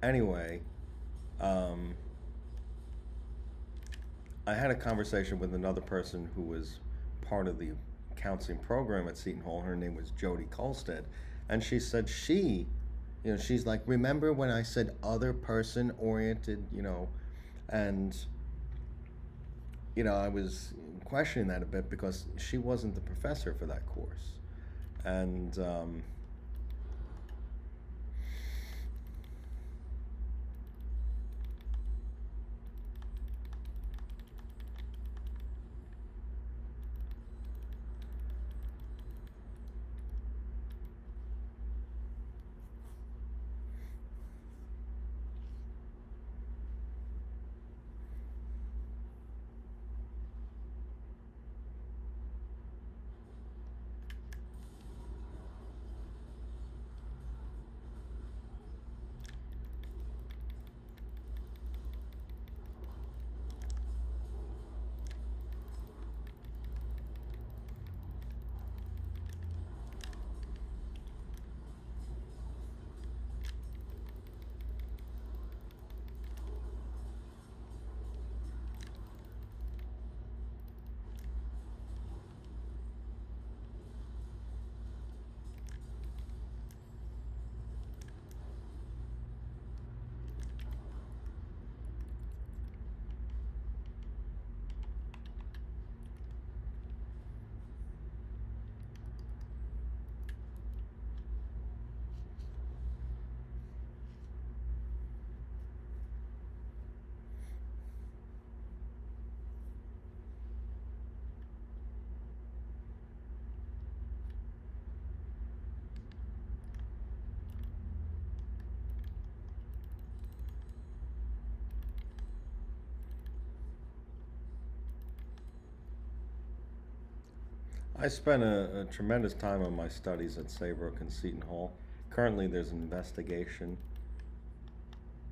anyway, um, I had a conversation with another person who was part of the counseling program at Seton Hall. Her name was Jody Kolstad, and she said she's like, remember when I said other person oriented, and I was questioning that a bit because she wasn't the professor for that course, and I spent a tremendous time on my studies at Saybrook and Seton Hall. Currently, there's an investigation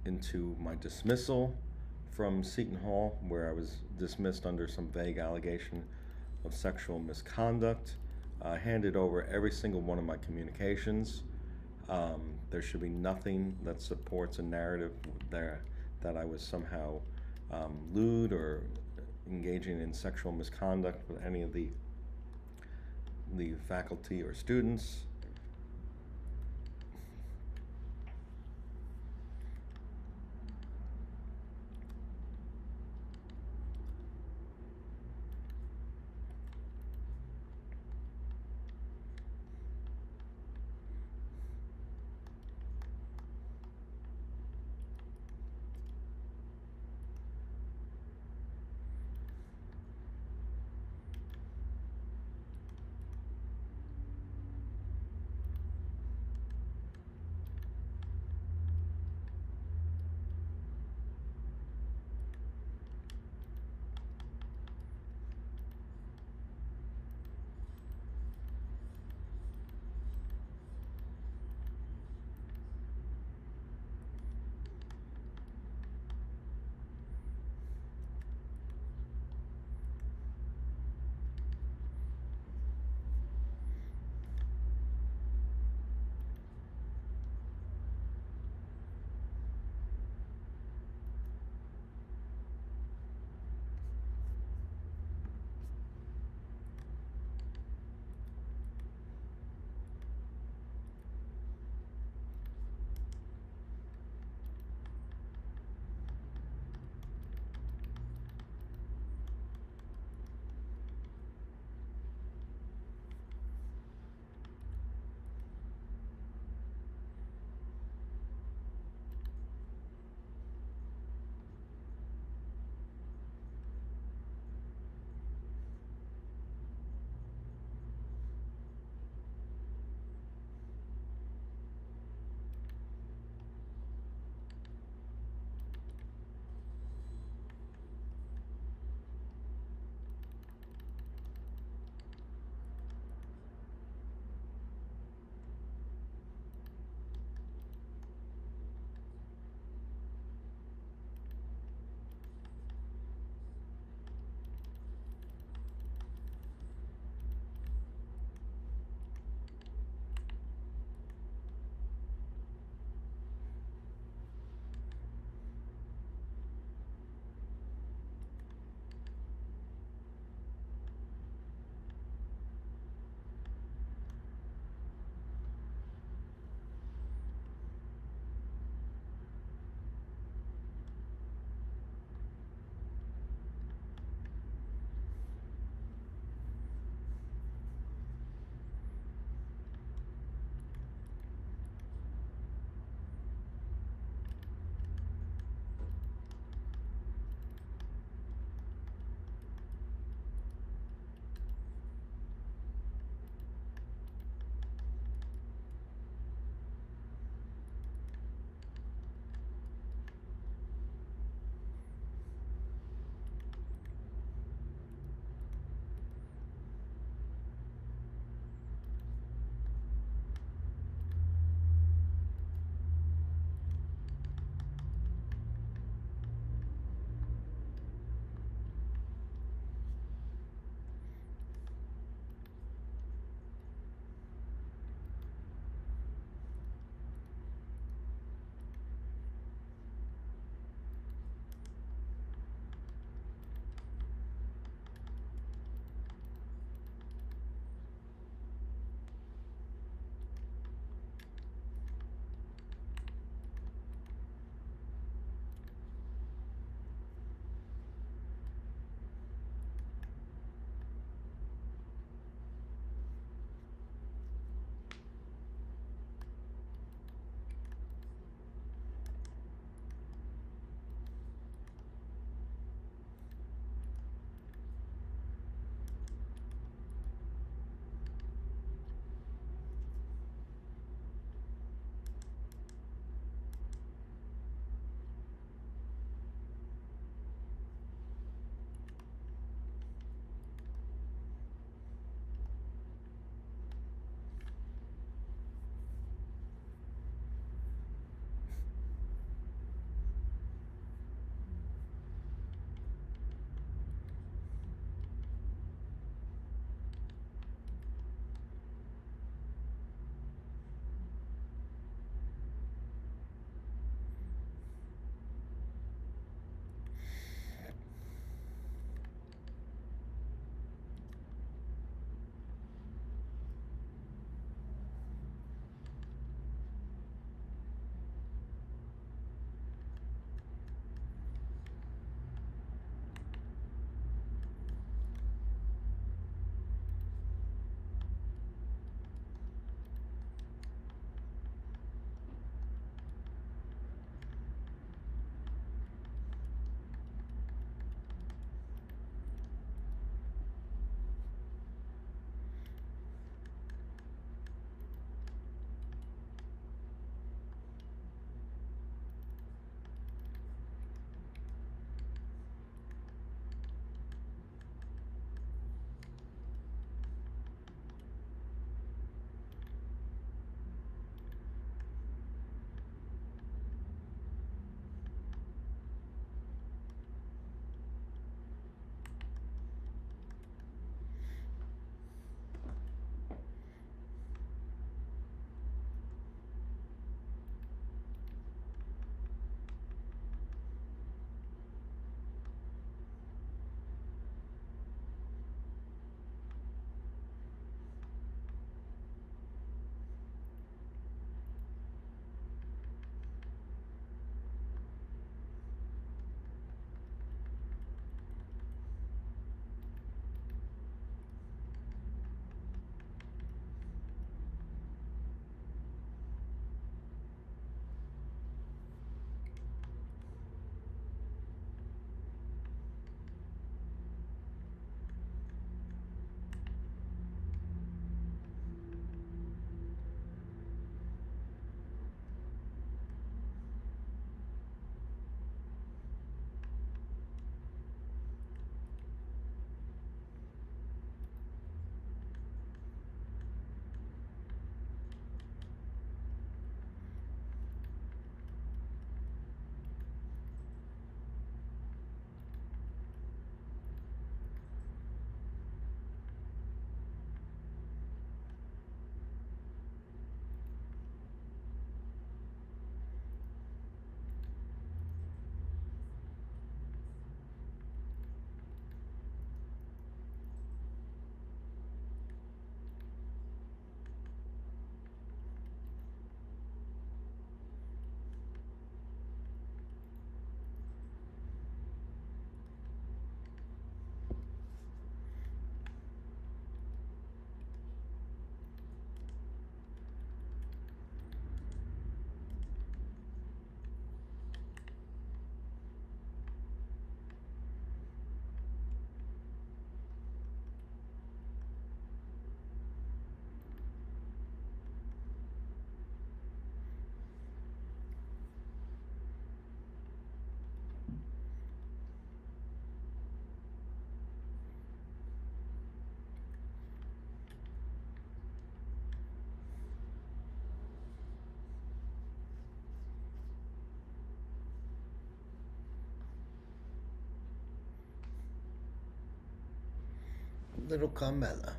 into my dismissal from Seton Hall, where I was dismissed under some vague allegation of sexual misconduct. I handed over every single one of my communications There should be nothing that supports a narrative there that I was somehow lewd or engaging in sexual misconduct with any of the faculty or students. Little Carmela,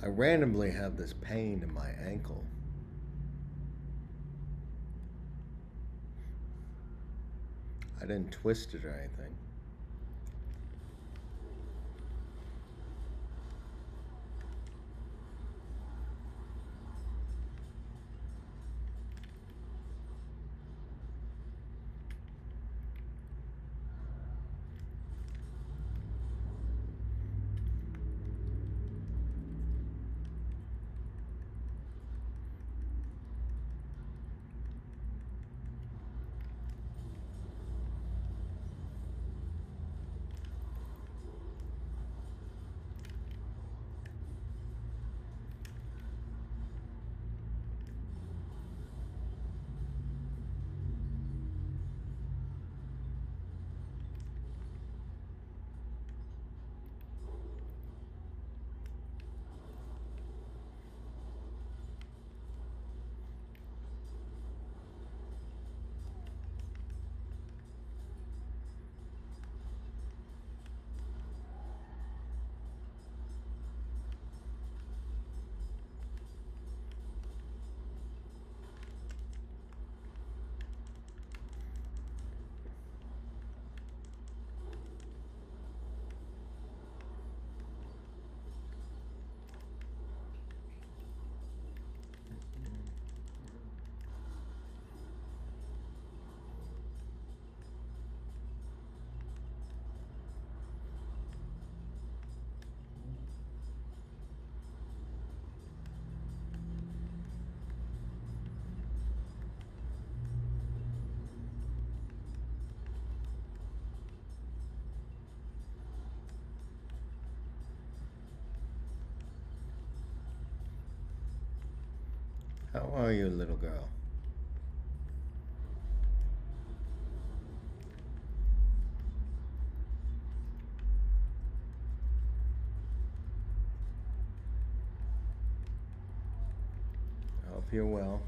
I randomly have this pain in my ankle. I didn't twist it or anything. How are you, little girl? I hope you're well.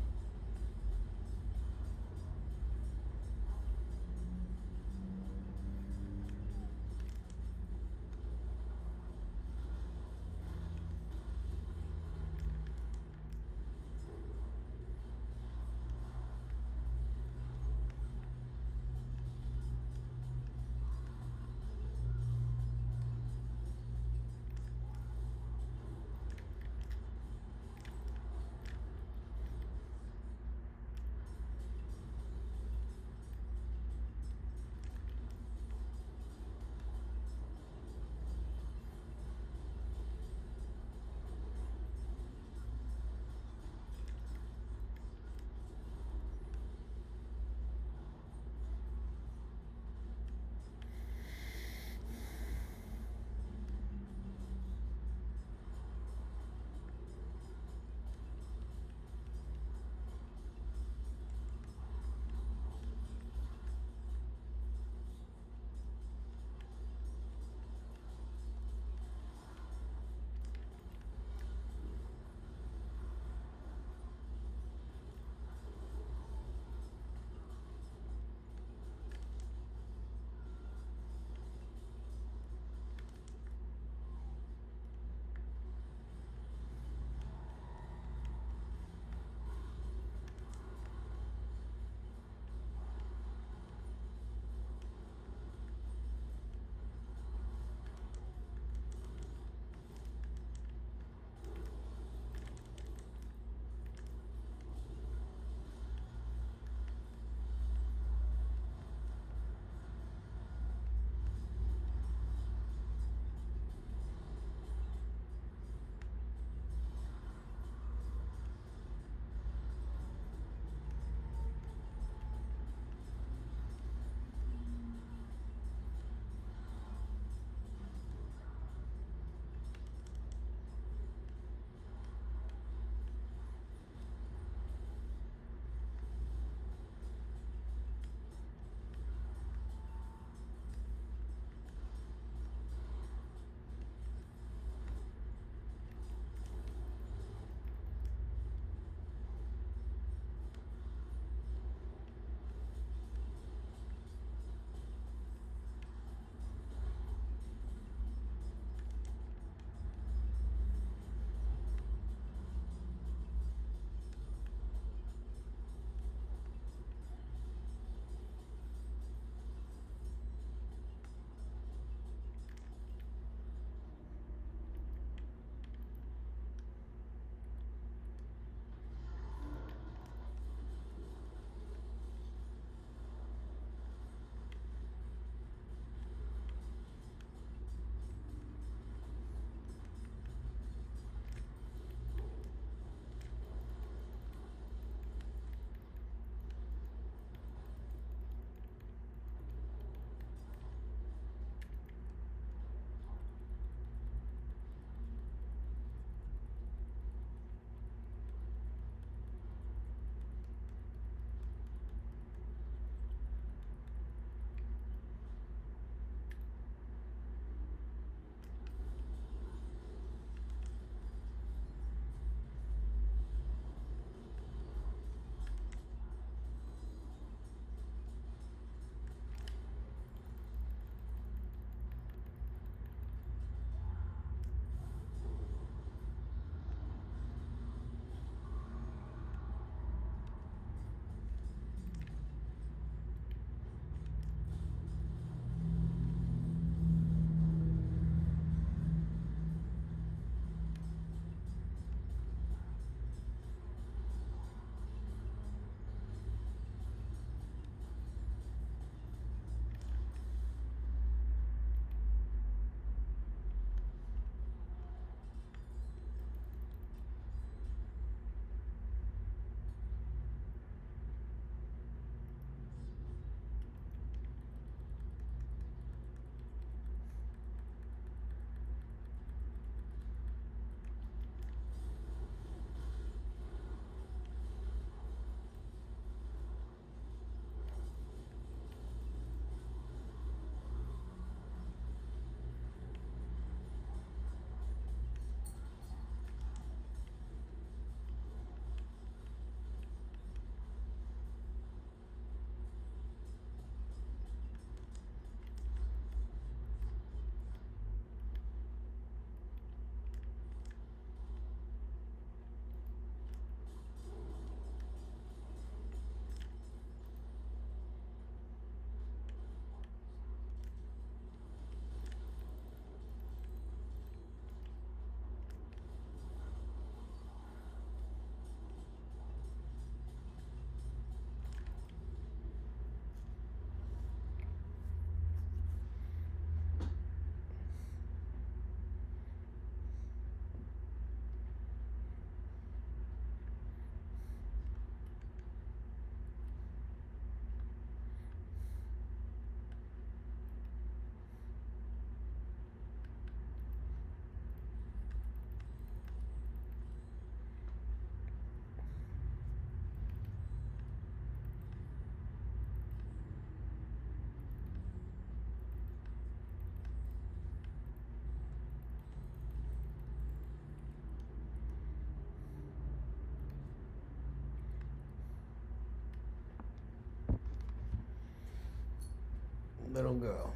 little girl.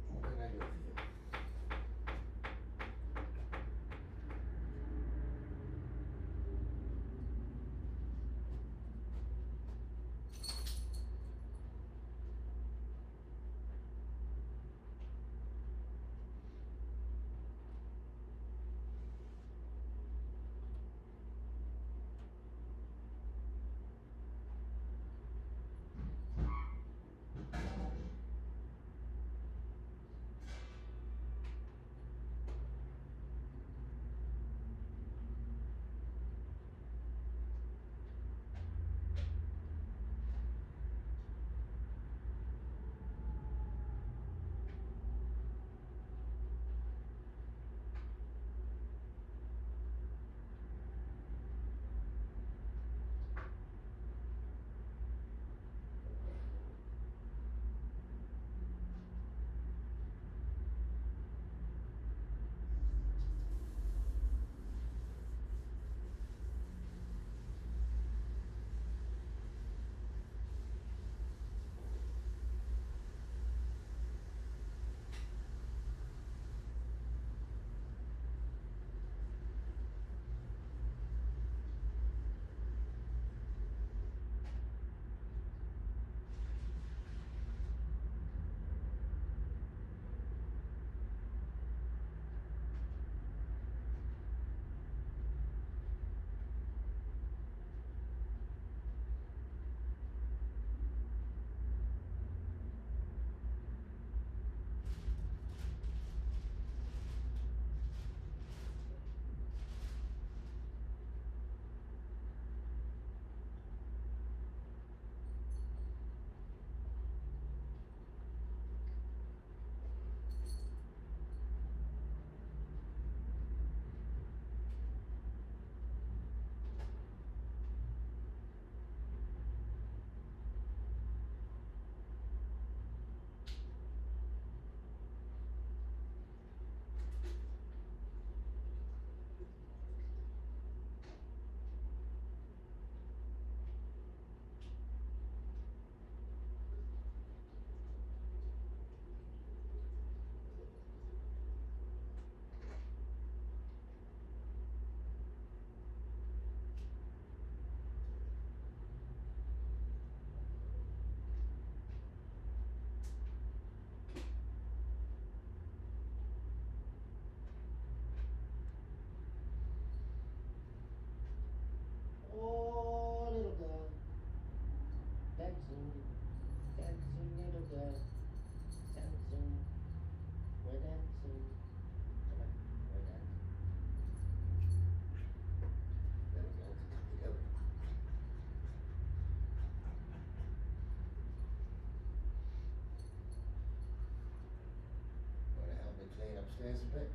What can I do for you? Oh, little girl, dancing, dancing, little girl, dancing, we're dancing. Come on, we're dancing. Little girls, come together. Want to help me clean upstairs a bit?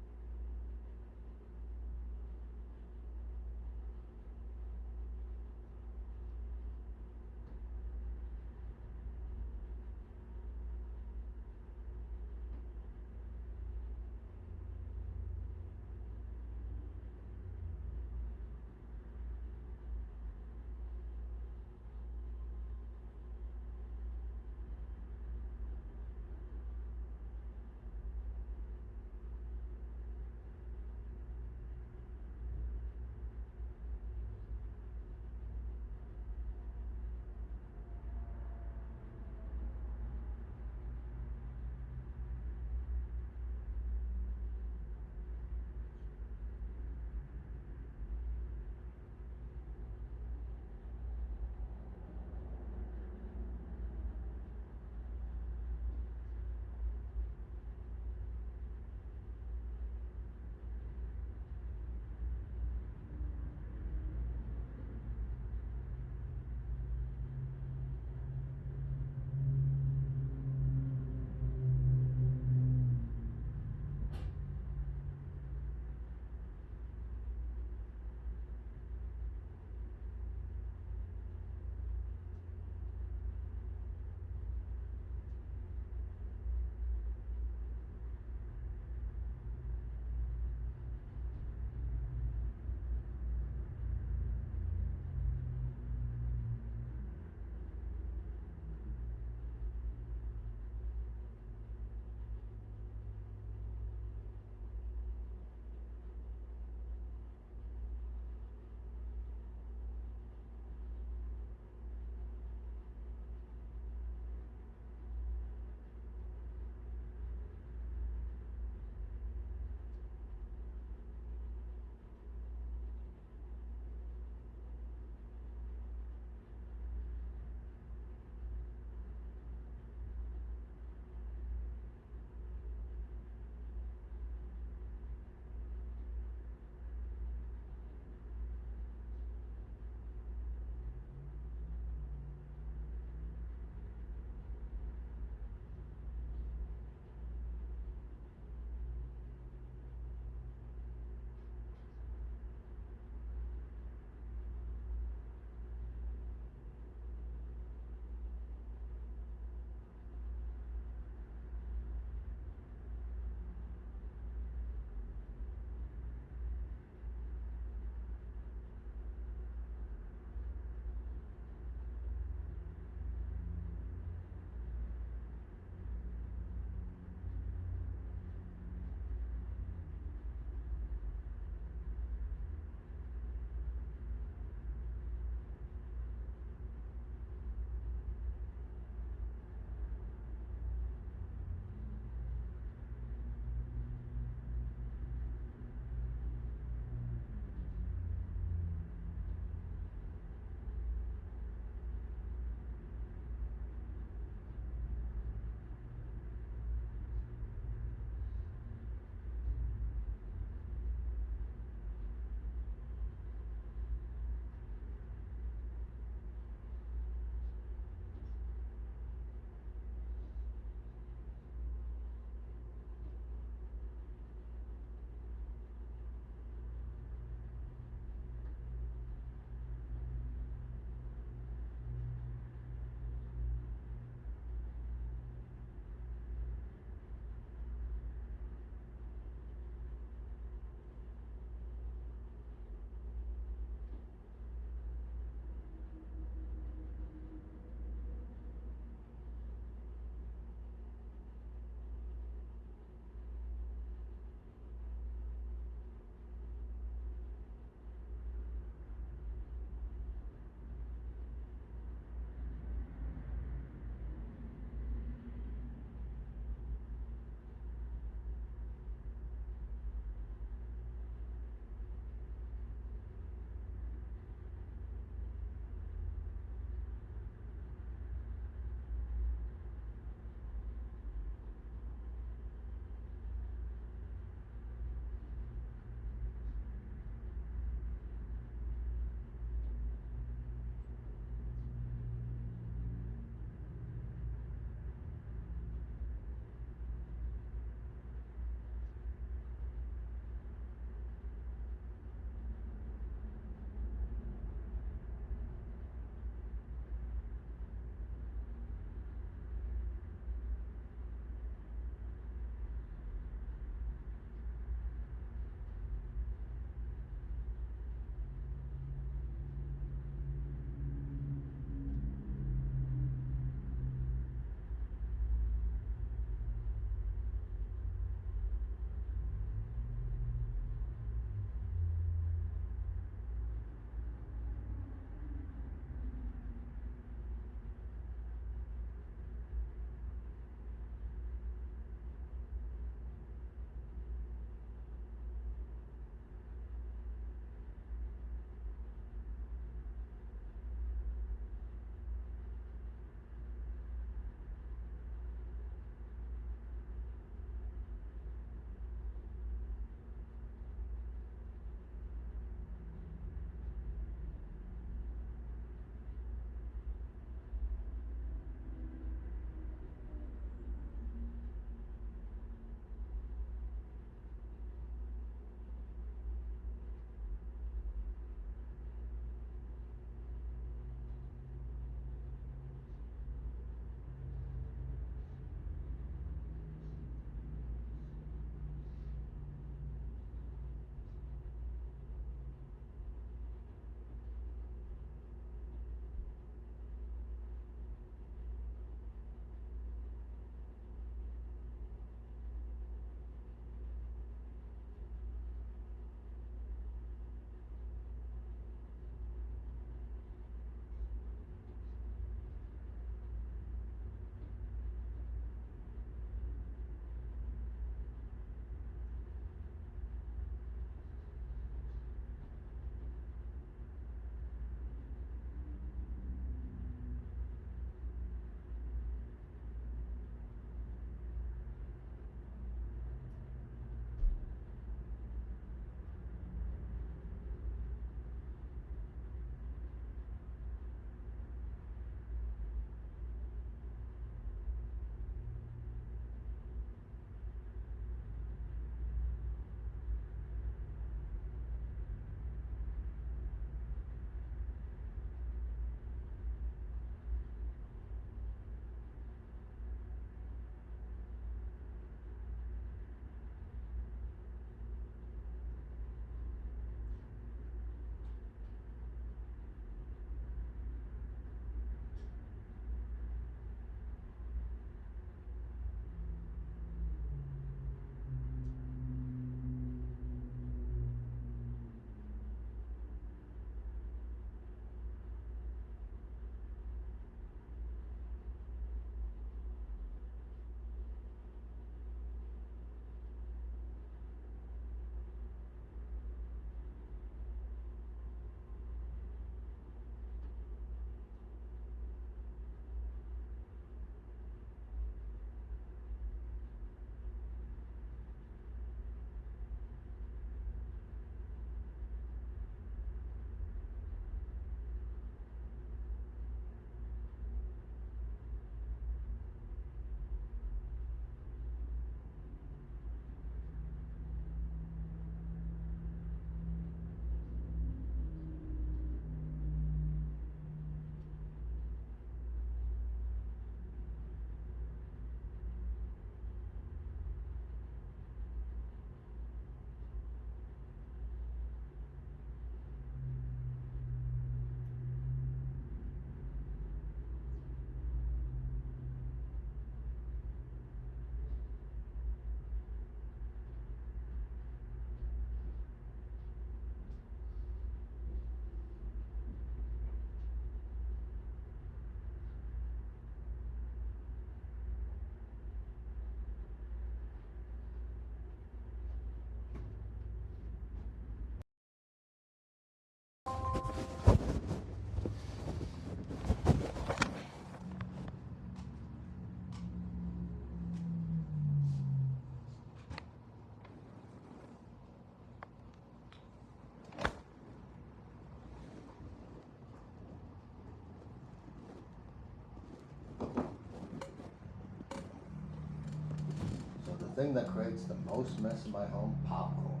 thing that creates the most mess in my home, popcorn.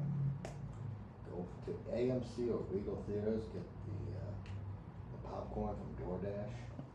Go to AMC or Regal Theaters, get the popcorn from DoorDash.